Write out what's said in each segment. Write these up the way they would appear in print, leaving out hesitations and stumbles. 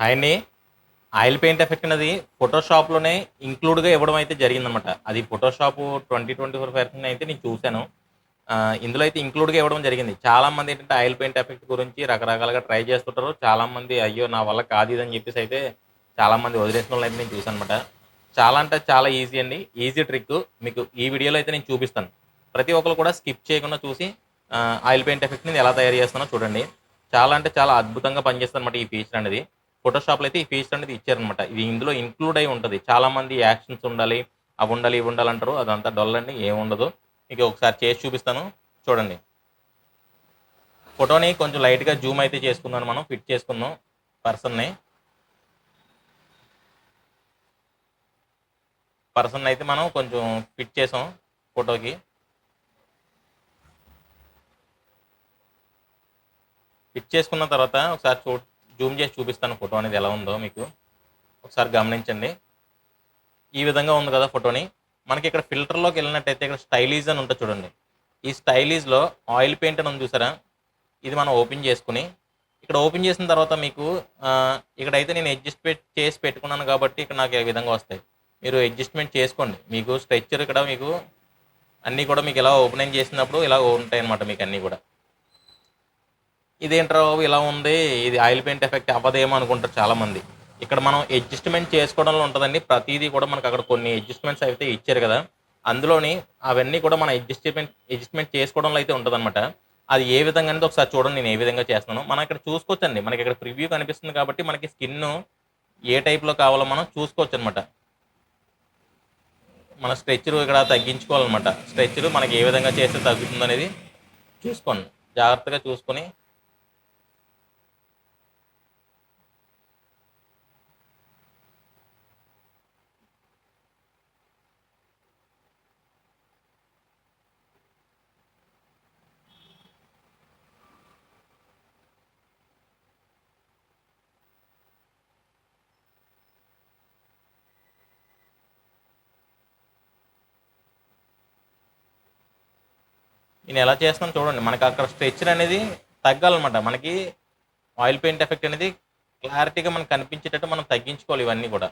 ఆయన్ని oil paint effect అనేది ఫోటోషాప్‌లోనే ఇంక్లూడ్‌గా ఇవ్వడం అయితే జరిగిందనమాట. అది ఫోటోషాప్ 2024 వెర్షన్ అయితే నేను చూసాను. ఇందులో అయితే ఇంక్లూడ్‌గా ఇవ్వడం జరిగింది. చాలామంది ఏంటంటే ఆయిల్ పెయింట్ ఎఫెక్ట్ గురించి రకరకాలుగా ట్రై చేస్తుంటారు. చాలామంది అయ్యో! నా వల్ల కాదు ఇదని చెప్పేసి అయితే చాలామంది వదిలేసినోళ్ళనైతే నేను చూసాననమాట. చాలా అంటే చాలా ఈజీ అండి. Easy trick. మీకు ఈ వీడియోలో అయితే నేను చూపిస్తాను. ప్రతి ఒక్కళ్ళు కూడా స్కిప్ చేయకుండా చూసి ఆయిల్ పెయింట్ ఎఫెక్ట్‌ని ఎలా తయారు చేస్తానో చూడండి. చాలా అంటే చాలా అద్భుతంగా పనిచేస్తదనమాట ఈ ఫీచర్ అనేది. ఫోటోషాప్‌లో అయితే ఈ ఫీచర్ అనేది ఇచ్చారనమాట. ఇది ఇందులో ఇంక్లూడ్ అయ్యి ఉంటది. చాలామంది యాక్షన్స్ ఉండాలి, అవుండాలి, ఇవుండాలి అంటారు. అదంతా డొల్ అండి. ఏముండదు. మీకు ఒకసారి చేసి చూపిస్తాను. చూడండి. ఫోటోని కొంచెం లైట్‌గా జూమ్ అయితే చేసుకుందాం మనం. ఫిట్ చేసుకుందాం పర్సన్‌ని. పర్సన్‌ని అయితే మనం కొంచెం ఫిట్ చేసాం ఫోటోకి. ఫిట్ చేసుకున్న తర్వాత ఒకసారి జూమ్ చేసి చూపిస్తాను ఫోటో అనేది ఎలా ఉందో మీకు. ఒకసారి గమనించండి. ఈ విధంగా ఉంది కదా ఫోటోని. మనకి ఇక్కడ ఫిల్టర్‌లోకి వెళ్ళినట్టయితే ఇక్కడ స్టైలీజ్ అని ఉంటది చూడండి. ఈ స్టైలీజ్‌లో ఆయిల్ పెయింట్ అని ఉంది చూసారా? ఇది మనం ఓపెన్ చేసుకొని, ఇక్కడ ఓపెన్ చేసిన తర్వాత మీకు ఇక్కడైతే నేను చేసి పెట్టుకున్నాను కాబట్టి ఇక్కడ నాకు ఈ విధంగా వస్తాయి. మీరు అడ్జస్ట్‌మెంట్ చేసుకోండి. మీకు స్ట్రెచర్ ఇక్కడ మీకు అన్నీ కూడా మీకు ఇలా ఓపెనింగ్ చేసినప్పుడు ఇలా ఉంటాయన్నమాట మీకు అన్నీ కూడా. ఇదేంట్రా బాబు ఇలా ఉంది, ఇది ఆయిల్ పెయింట్ ఎఫెక్ట్ అవ్వదేమో అనుకుంటారు చాలామంది. ఇక్కడ మనం అడ్జస్ట్‌మెంట్ చేసుకోవడంలో ఉంటదండి. ప్రతీదీ కూడా మనకు అక్కడ కొన్ని అడ్జస్ట్‌మెంట్స్ అయితే ఇచ్చారు కదా! అందులోని అవన్నీ కూడా మనం అడ్జస్ట్‌మెంట్ చేసుకోవడంలో అయితే ఉంటదనమాట. అది ఏ విధంగా అనేది ఒకసారి చూడండి నేను ఏ విధంగా చేస్తున్నానో. మనం ఇక్కడ చూసుకోవచ్చండి. మనకి ఇక్కడ ప్రివ్యూ కనిపిస్తుంది కాబట్టి మనకి స్కిన్ను ఏ టైప్‌లో కావాలో మనం చూసుకోవచ్చనమాట. మన స్ట్రెచ్చరు ఇక్కడ తగ్గించుకోవాలనమాట. స్ట్రెచ్చరు మనకి ఏ విధంగా చేస్తే తగ్గుతుందనేది చూసుకోండి. జాగ్రత్తగా చూసుకొని నేను ఎలా చేస్తున్నానో చూడండి. మనకు అక్కడ స్ట్రెచ్చర్ అనేది తగ్గాలనమాట. మనకి ఆయిల్ పెయింట్ ఎఫెక్ట్ అనేది క్లారిటీగా మనకు కనిపించేటట్టు మనం తగ్గించుకోవాలి ఇవన్నీ కూడా.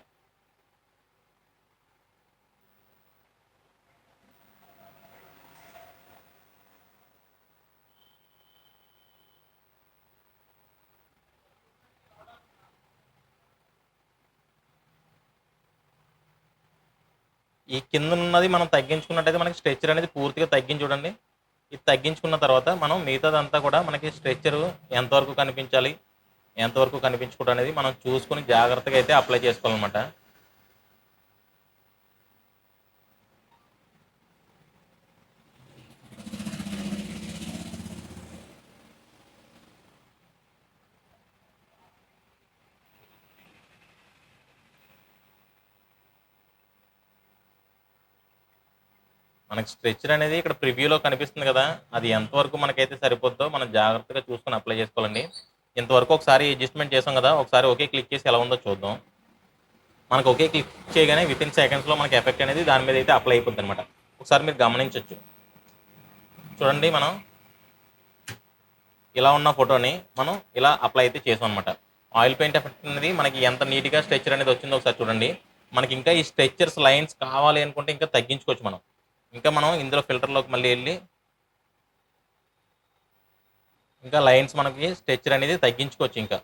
ఈ కిందనున్నది మనం తగ్గించుకున్నట్టయితే మనకి స్ట్రెచ్చర్ అనేది పూర్తిగా తగ్గించి చూడండి. ఇది తగ్గించుకున్న తర్వాత మనం మిగతాదంతా కూడా మనకి స్ట్రెచ్చరు ఎంతవరకు కనిపించాలి, ఎంతవరకు కనిపించకూడదు అనేది మనం చూసుకొని జాగ్రత్తగా అయితే అప్లై చేసుకోవాలనమాట. మనకి స్ట్రెచ్చర్ అనేది ఇక్కడ ప్రివ్యూలో కనిపిస్తుంది కదా! అది ఎంతవరకు మనకైతే సరిపోద్దో మనం జాగ్రత్తగా చూసుకొని అప్లై చేసుకోవాలండి. ఇంతవరకు ఒకసారి అడ్జస్ట్‌మెంట్ చేసాం కదా! ఒకసారి ఓకే క్లిక్ చేసి ఎలా ఉందో చూద్దాం. మనకు ఓకే క్లిక్ చేయగానే వితిన్ సెకండ్స్‌లో మనకి ఎఫెక్ట్ అనేది దాని మీద అయితే అప్లై అయిపోద్దనమాట. ఒకసారి మీరు గమనించొచ్చు. చూడండి మనం ఇలా ఉన్న ఫోటోని మనం ఇలా అప్లై అయితే చేసామనమాట. ఆయిల్ పెయింట్ ఎఫెక్ట్ అనేది మనకి ఎంత నీట్‌గా స్ట్రెచ్చర్ అనేది వచ్చిందో ఒకసారి చూడండి. మనకి ఇంకా ఈ స్ట్రెచ్చర్స్ లైన్స్ కావాలి అనుకుంటే ఇంకా తగ్గించుకోవచ్చు మనం. ఇంకా మనం ఇందులో ఫిల్టర్‌లోకి మళ్ళీ ఎళ్లి ఇంకా లైన్స్ మనకి స్ట్రెచ్చర్ అనేది తగ్గించుకోవచ్చు ఇంకా.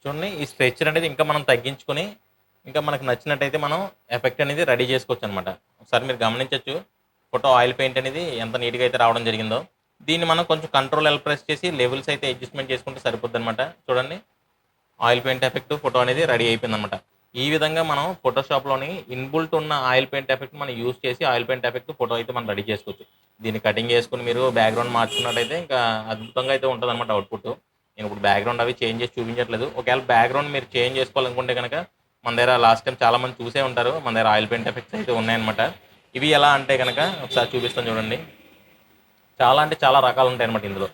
చూడండి ఈ స్ట్రెచ్చర్ అనేది ఇంకా మనం తగ్గించుకొని, ఇంకా మనకు నచ్చినట్టయితే మనం ఎఫెక్ట్ అనేది రెడీ చేసుకోవచ్చనమాట. ఒకసారి మీరు గమనించొచ్చు. ఫోటో ఆయిల్ పెయింట్ అనేది ఎంత నీట్‌గా అయితే రావడం జరిగిందో. దీన్ని మనం కొంచెం కంట్రోల్ ఎల్ ప్రెస్ చేసి లెవెల్స్ అయితే అడ్జస్ట్‌మెంట్ చేసుకుంటే సరిపోద్దనమాట. చూడండి. ఆయిల్ పెయింట్ ఎఫెక్ట్ ఫోటో అనేది రెడీ అయిపోయిందనమాట. ఈ విధంగా మనం ఫోటోషాప్‌లోని ఇన్‌బుల్ట్ ఉన్న ఆయిల్ పెయింట్ ఎఫెక్ట్ మనం యూజ్ చేసి ఆయిల్ పెయింట్ ఎఫెక్ట్ ఫోటో అయితే మనం రెడీ చేసుకోవచ్చు. దీన్ని కటింగ్ చేసుకొని మీరు బ్యాక్‌గ్రౌండ్ మార్చుకున్నట్టయితే ఇంకా అద్భుతంగా అయితే ఉంటదనమాట అవుట్‌పుట్. నేను ఇప్పుడు బ్యాక్‌గ్రౌండ్ అవి చేంజ్ చేసి చూపించట్లేదు. ఒకవేళ బ్యాక్‌గ్రౌండ్ మీరు చేంజ్ చేసుకోవాలనుకుంటే గనక మన దగ్గర లాస్ట్ టైమ్ చాలామంది చూసే ఉంటారు. మన దగ్గర ఆయిల్ పెయింట్ ఎఫెక్ట్స్ అయితే ఉన్నాయన్నమాట. ఇవి ఎలా అంటే గనక ఒకసారి చూపిస్తాను చూడండి. చాలా అంటే చాలా రకాలు ఉంటాయి అనమాట ఇందులో.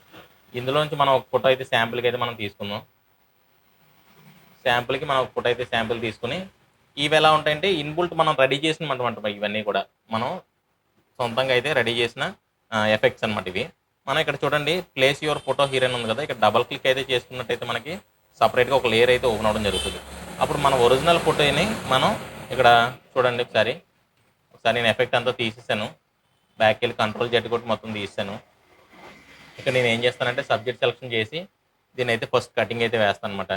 ఇందులో నుంచి మనం ఒక ఫోటో అయితే శాంపుల్‌కి అయితే మనం తీసుకుందాం. శాంపుల్‌కి మనం ఒక ఫోటో అయితే శాంపుల్ తీసుకొని, ఇవెలా ఉంటాయంటే ఇన్‌బుల్ట్ మనం రెడీ చేసినమాట ఇవన్నీ కూడా. మనం సొంతంగా అయితే రెడీ చేసిన ఎఫెక్ట్స్ అనమాట ఇవి. మనం ఇక్కడ చూడండి ప్లేస్ యువర్ ఫోటో హియర్ అని ఉంది కదా! ఇక్కడ డబుల్ క్లిక్ అయితే చేసుకున్నట్టయితే మనకి సెపరేట్‌గా ఒక లేయర్ అయితే ఓపెన్ అవ్వడం జరుగుతది. అప్పుడు మన ఒరిజినల్ ఫోటోని మనం ఇక్కడ చూడండి ఒకసారి. ఒకసారి నేను ఎఫెక్ట్ అంతా తీసేసాను. బ్యాక్‌కెళ్ళి కంట్రోల్ జెడ్ కొట్టి మొత్తం తీసేసాను. ఇక్కడ నేను ఏం చేస్తానంటే సబ్జెక్ట్ సెలక్షన్ చేసి దీన్నైతే ఫస్ట్ కటింగ్ అయితే వేస్తాననమాట.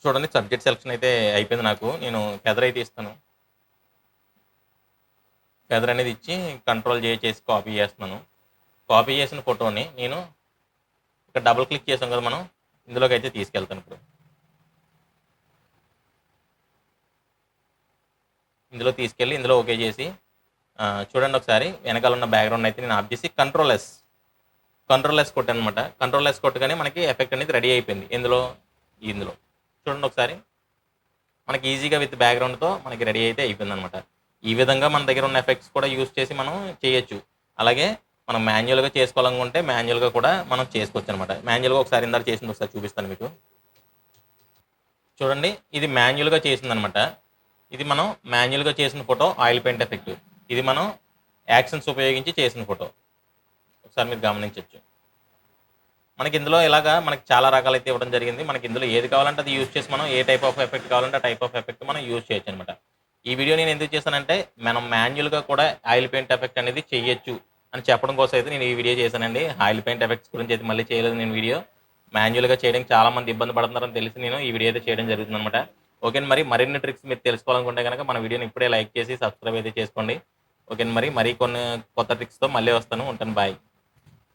చూడండి సబ్జెక్ట్ సెలక్షన్ అయితే అయిపోయింది నాకు. నేను ఫెదర్ అయితే ఇస్తాను. ఫెదర్ అనేది ఇచ్చి కంట్రోల్ జే చేసి కాపీ చేస్తున్నాను. కాపీ చేసిన ఫోటోని నేను ఇక్కడ డబుల్ క్లిక్ చేసాం కదా మనం, ఇందులోకి అయితే తీసుకెళ్తాను ఇప్పుడు. ఇందులో తీసుకెళ్ళి ఇందులో ఓకే చేసి చూడండి ఒకసారి వెనకాల ఉన్న బ్యాక్గ్రౌండ్ అయితే నేను ఆఫ్ చేసి కంట్రోల్ ఎస్ కొట్టాను అనమాట. కంట్రోల్ ఎస్ కొట్టగానే మనకి ఎఫెక్ట్ అనేది రెడీ అయిపోయింది. ఇందులో చూడండి ఒకసారి మనకి ఈజీగా విత్ బ్యాక్గ్రౌండ్తో మనకి రెడీ అయితే అయిపోయింది అనమాట. ఈ విధంగా మన దగ్గర ఉన్న ఎఫెక్ట్స్ కూడా యూజ్ చేసి మనం చేయొచ్చు. అలాగే మనం మాన్యువల్గా చేసుకోవాలనుకుంటే మాన్యువల్గా కూడా మనం చేసుకోవచ్చు అనమాట. మాన్యువల్గా ఒకసారి ఇందాక చేసింది ఒకసారి చూపిస్తాను మీకు. చూడండి ఇది మాన్యువల్గా చేసిందనమాట. ఇది మనం మాన్యువల్గా చేసిన ఫోటో ఆయిల్ పెయింట్ ఎఫెక్ట్. ఇది మనం యాక్షన్స్ ఉపయోగించి చేసిన ఫోటో. ఒకసారి మీరు గమనించవచ్చు. మనకి ఇందులో ఇలాగా మనకి చాలా రకాలైతే ఇవ్వడం జరిగింది. మనకి ఇందులో ఏది కావాలంటే అది యూజ్ చేసి మనం ఏ టైప్ ఆఫ్ ఎఫెక్ట్ కావాలంటే ఆ టైప్ ఆఫ్ ఎఫెక్ట్ మనం యూజ్ చేయొచ్చు అనమాట. ఈ వీడియో నేను ఎందుకు చేశానంటే మనం మాన్యువల్గా కూడా ఆయిల్ పెయింట్ ఎఫెక్ట్ అనేది చేయొచ్చు అని చెప్పడం కోసం అయితే నేను ఈ వీడియో చేశానండి. ఆయిల్ పెయింట్ ఎఫెక్ట్స్ గురించి అయితే మళ్ళీ చేయలేదు నేను వీడియో. మాన్యువల్గా చేయడానికి చాలా మంది ఇబ్బంది పడుతున్నారని తెలిసి నేను ఈ వీడియో అయితే చేయడం జరుగుతుందనమాట. ఓకే మరి మరిన్ని ట్రిక్స్ మీరు తెలుసుకోవాలనుకుంటే కనుక మన వీడియోని ఇప్పుడే లైక్ చేసి సబ్స్క్రైబ్ అయితే చేసుకోండి. ఓకే మరి కొన్ని కొత్త ట్రిక్స్తో మళ్ళీ వస్తాను. ఉంటాను. బాయ్.